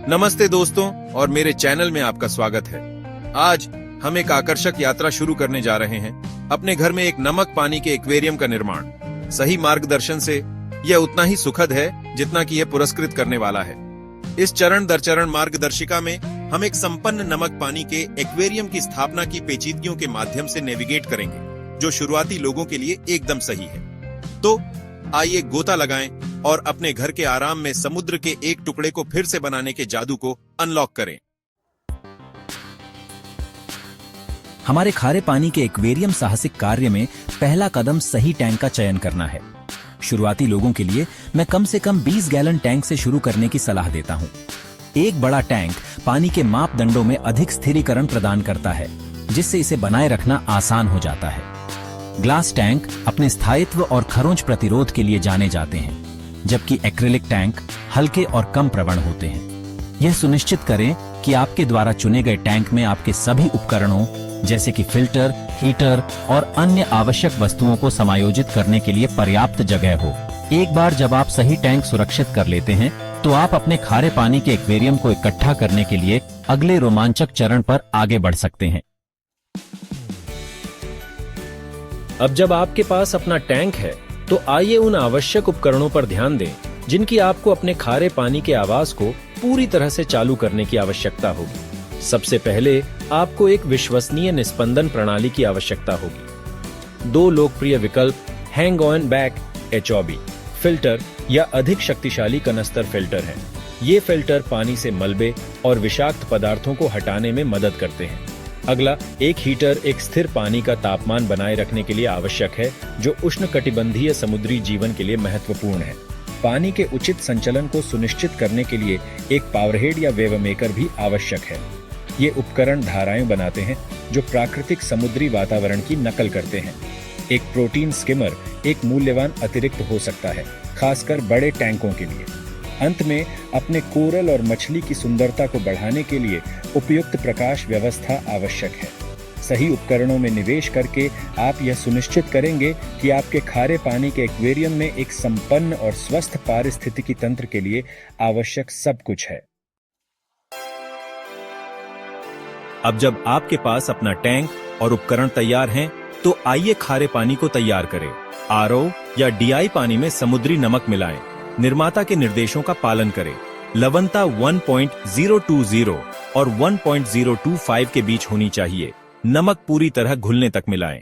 नमस्ते दोस्तों और मेरे चैनल में आपका स्वागत है। आज हम एक आकर्षक यात्रा शुरू करने जा रहे हैं। अपने घर में एक नमक पानी के एक्वेरियम का निर्माण। सही मार्गदर्शन से यह उतना ही सुखद है जितना कि यह पुरस्कृत करने वाला है। इस चरण दर चरण मार्गदर्शिका में हम एक संपन्न नमक पानी के एक्वेरियम की स्थापना की पेचीदगियों के माध्यम से नेविगेट करेंगे, जो शुरुआती लोगों के लिए एकदम सही है। तो आइए गोता लगाएं और अपने घर के आराम में समुद्र के एक टुकड़े को फिर से बनाने के जादू को अनलॉक करें। हमारे खारे पानी के एक्वेरियम साहसिक कार्य में पहला कदम सही टैंक का चयन करना है। शुरुआती लोगों के लिए मैं कम से कम 20 गैलन टैंक से शुरू करने की सलाह देता हूं। एक बड़ा टैंक पानी के मापदंडों में अधिक स्थिरीकरण प्रदान करता है, जिससे इसे बनाए रखना आसान हो जाता है। ग्लास टैंक अपने स्थायित्व और खरोंच प्रतिरोध के लिए जाने जाते हैं, जबकि एक्रिलिक टैंक हल्के और कम प्रवण होते हैं। यह सुनिश्चित करें कि आपके द्वारा चुने गए टैंक में आपके सभी उपकरणों जैसे कि फिल्टर, हीटर और अन्य आवश्यक वस्तुओं को समायोजित करने के लिए पर्याप्त जगह हो। एक बार जब आप सही टैंक सुरक्षित कर लेते हैं, तो आप अपने खारे पानी के एक्वेरियम को इकट्ठा करने के लिए अगले रोमांचक चरण पर आगे बढ़ सकते हैं। अब जब आपके पास अपना टैंक है, तो आइए उन आवश्यक उपकरणों पर ध्यान दें जिनकी आपको अपने खारे पानी के आवास को पूरी तरह से चालू करने की आवश्यकता होगी। सबसे पहले आपको एक विश्वसनीय निस्पंदन प्रणाली की आवश्यकता होगी। दो लोकप्रिय विकल्प hang on back HOB filter या अधिक शक्तिशाली कनस्तर फिल्टर हैं। ये फिल्टर पानी से मलबे और विषाक्त पदार्थों को हटाने में मदद करते हैं। अगला, एक हीटर एक स्थिर पानी का तापमान बनाए रखने के लिए आवश्यक है, जो उष्णकटिबंधीय समुद्री जीवन के लिए महत्वपूर्ण है। पानी के उचित संचलन को सुनिश्चित करने के लिए एक पावरहेड या वेव मेकर भी आवश्यक है। ये उपकरण धाराएं बनाते हैं जो प्राकृतिक समुद्री वातावरण की नकल करते हैं। एक प्रोटीन स्किमर एक मूल्यवान अतिरिक्त हो सकता है, खासकर बड़े टैंकों के लिए। अंत में, अपने कोरल और मछली की सुंदरता को बढ़ाने के लिए उपयुक्त प्रकाश व्यवस्था आवश्यक है। सही उपकरणों में निवेश करके आप यह सुनिश्चित करेंगे कि आपके खारे पानी के एक्वेरियम में एक संपन्न और स्वस्थ पारिस्थितिकी तंत्र के लिए आवश्यक सब कुछ है। अब जब आपके पास अपना टैंक और उपकरण तैयार हैं, तो आइए खारे पानी को तैयार करें। RO या DI पानी में समुद्री नमक मिलाएं। निर्माता के निर्देशों का पालन करें। लवणता 1.020 और 1.025 के बीच होनी चाहिए। नमक पूरी तरह घुलने तक मिलाएं।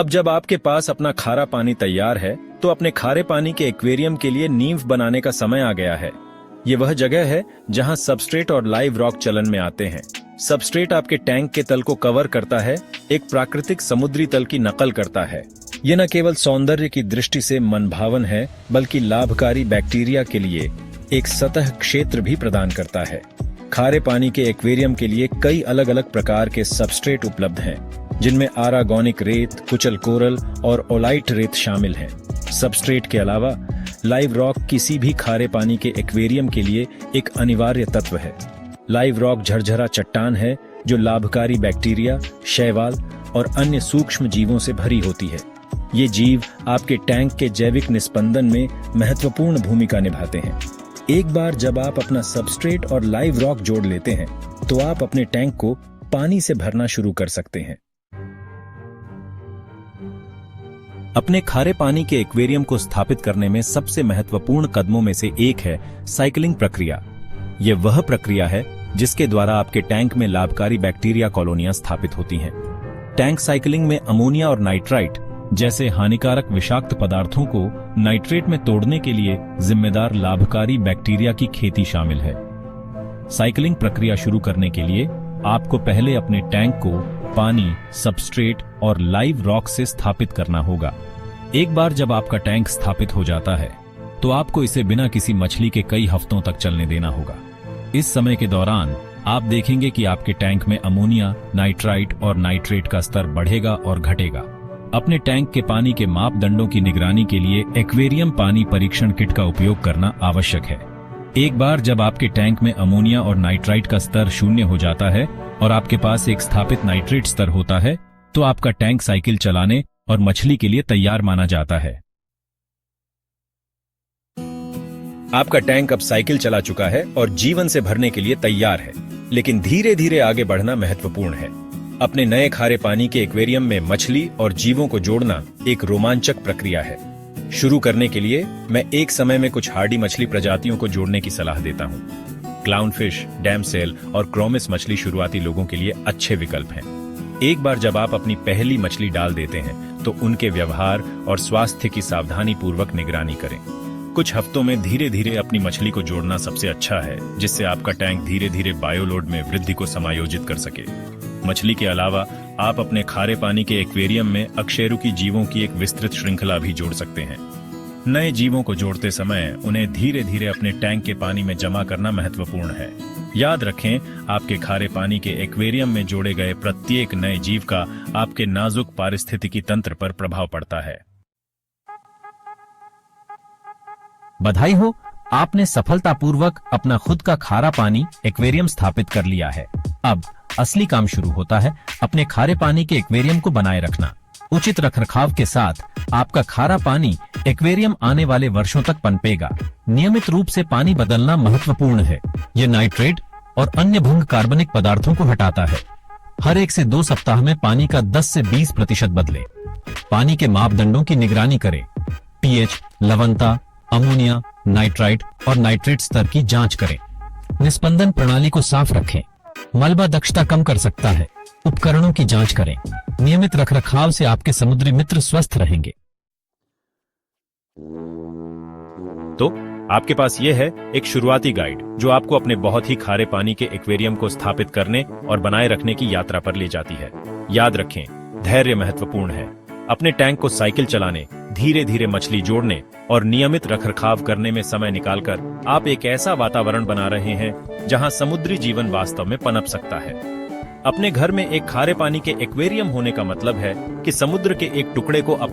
अब जब आपके पास अपना खारा पानी तैयार है, तो अपने खारे पानी के एक्वेरियम के लिए नींव बनाने का समय आ गया है। ये वह जगह है जहां सबस्ट्रेट और लाइव रॉक चलन में आते हैं। सबस्ट्रेट आपके टैंक के तल को कवर करता है, एक प्राकृतिक समुद्री तल की नकल करता है। यह न केवल सौंदर्य की दृष्टि से मनभावन है, बल्कि लाभकारी बैक्टीरिया के लिए एक सतह क्षेत्र भी प्रदान करता है। खारे पानी के एक्वेरियम के लिए कई अलग अलग प्रकार के सबस्ट्रेट उपलब्ध हैं, जिनमें आरागोनिक रेत, कुचल कोरल और ओलाइट रेत शामिल हैं। सबस्ट्रेट के अलावा लाइव रॉक किसी भी खारे पानी के एक्वेरियम के लिए एक अनिवार्य तत्व है। लाइव रॉक झरझरा चट्टान है जो लाभकारी बैक्टीरिया, शैवाल और अन्य सूक्ष्म जीवों से भरी होती है। ये जीव आपके टैंक के जैविक निस्पंदन में महत्वपूर्ण भूमिका निभाते हैं। एक बार जब आप अपना सबस्ट्रेट और लाइव रॉक जोड़ लेते हैं, तो आप अपने टैंक को पानी से भरना शुरू कर सकते हैं। अपने खारे पानी के एक्वेरियम को स्थापित करने में सबसे महत्वपूर्ण कदमों में से एक है साइकिलिंग प्रक्रिया। यह वह प्रक्रिया है जिसके द्वारा आपके टैंक में लाभकारी बैक्टीरिया कॉलोनियां स्थापित होती हैं। टैंक साइकिलिंग में अमोनिया और नाइट्राइट जैसे हानिकारक विषाक्त पदार्थों को नाइट्रेट में तोड़ने के लिए जिम्मेदार लाभकारी बैक्टीरिया की खेती शामिल है। साइकिलिंग प्रक्रिया शुरू करने के लिए आपको पहले अपने टैंक को पानी, सबस्ट्रेट और लाइव रॉक से स्थापित करना होगा। एक बार जब आपका टैंक स्थापित हो जाता है, तो आपको इसे बिना किसी मछली के कई हफ्तों तक चलने देना होगा। इस समय के दौरान आप देखेंगे कि आपके टैंक में अमोनिया, नाइट्राइट और नाइट्रेट का स्तर बढ़ेगा और घटेगा। अपने टैंक के पानी के मापदंडों की निगरानी के लिए एक्वेरियम पानी परीक्षण किट का उपयोग करना आवश्यक है। एक बार जब आपके टैंक में अमोनिया और नाइट्राइट का स्तर 0 हो जाता है और आपके पास एक स्थापित नाइट्रेट स्तर होता है, तो आपका टैंक साइकिल चलाने और मछली के लिए तैयार माना जाता है। आपका टैंक अब साइकिल चला चुका है और जीवन से भरने के लिए तैयार है, लेकिन धीरे धीरे आगे बढ़ना महत्वपूर्ण है। अपने नए खारे पानी के एक्वेरियम में मछली और जीवों को जोड़ना एक रोमांचक प्रक्रिया है। शुरू करने के लिए मैं एक समय में कुछ हार्डी मछली प्रजातियों को जोड़ने की सलाह देता हूँ। क्लाउनफिश, डैम सेल और क्रोमिस मछली शुरुआती लोगों के लिए अच्छे विकल्प हैं। एक बार जब आप अपनी पहली मछली डाल देते हैं तो उनके व्यवहार और स्वास्थ्य की सावधानी पूर्वक निगरानी करें। कुछ हफ्तों में धीरे धीरे अपनी मछली को जोड़ना सबसे अच्छा है, जिससे आपका टैंक धीरे धीरे बायोलोड में वृद्धि को समायोजित कर सके। मछली के अलावा आप अपने खारे पानी के एक्वेरियम में अकशेरुकी जीवों की एक विस्तृत श्रृंखला भी जोड़ सकते हैं। नए जीवों को जोड़ते समय उन्हें धीरे धीरे अपने टैंक के पानी में जमा करना महत्वपूर्ण है। याद रखें, आपके खारे पानी के एक्वेरियम में जोड़े गए प्रत्येक नए जीव का आपके नाजुक पारिस्थितिकी तंत्र पर प्रभाव पड़ता है। बधाई हो, आपने सफलतापूर्वक अपना खुद का खारा पानी एक्वेरियम स्थापित कर लिया है। अब असली काम शुरू होता है, अपने खारे पानी के एक्वेरियम को बनाए रखना। उचित रखरखाव के साथ आपका खारा पानी एक्वेरियम आने वाले वर्षों तक पनपेगा। नियमित रूप से पानी बदलना महत्वपूर्ण है। यह नाइट्रेट और अन्य भंग कार्बनिक पदार्थों को हटाता है। हर 1 से 2 सप्ताह में पानी का 10 से 20% बदलें। पानी के मापदंडों की निगरानी करें। पीएच, लवणता, अमोनिया, नाइट्राइट और नाइट्रेट स्तर की जांच करें। निस्पंदन प्रणाली को साफ रखें। मलबा दक्षता कम कर सकता है। उपकरणों की जांच करें। नियमित रखरखाव से आपके समुद्री मित्र स्वस्थ रहेंगे। तो आपके पास ये है एक शुरुआती गाइड जो आपको अपने बहुत ही खारे पानी के एक्वेरियम को स्थापित करने और बनाए रखने की यात्रा पर ले जाती है। याद रखें, धैर्य महत्वपूर्ण है। अपने टैंक को साइकिल चलाने, धीरे धीरे मछली जोड़ने और नियमित रखरखाव करने में समय निकालकर आप एक ऐसा वातावरण बना रहे हैं जहां समुद्री जीवन वास्तव में पनप सकता है। अपने घर में एक खारे पानी के एक्वेरियम होने का मतलब है कि समुद्र के एक टुकड़े को अपने